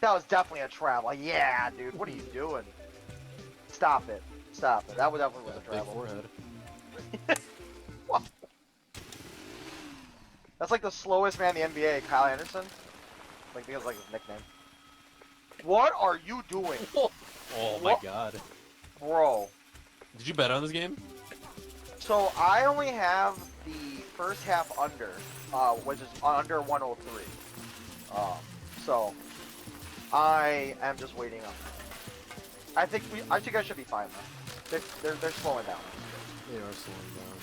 That was definitely a travel. Yeah, dude. What are you doing? Stop it. Stop it. That definitely was a Big travel. forehead. Whoa. That's like the slowest man in the NBA, Kyle Anderson. Like because like his nickname. What are you doing? Oh my What, god. bro? Did you bet on this game? So I only have the first half under, which is under 103. So I am just waiting on that. I think I should be fine though. They're slowing down. They are slowing down.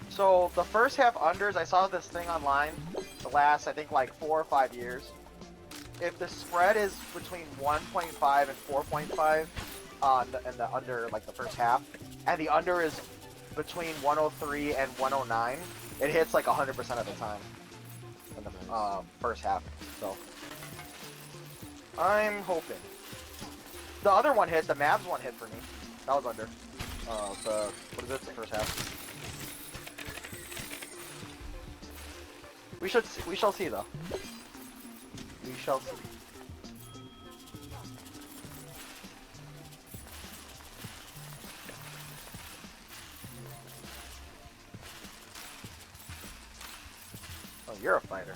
So the first half unders, I saw this thing online. The last I think like 4 or 5 years. If the spread is between 1.5 and 4.5 in the under like the first half, and the under is between 103 and 109, it hits like 100% of the time in the Nice. first half. So I'm hoping. The other one hit, the Mavs one hit for me. That was under. What is it? The first half. We shall see though. We shall see. Oh, you're a fighter.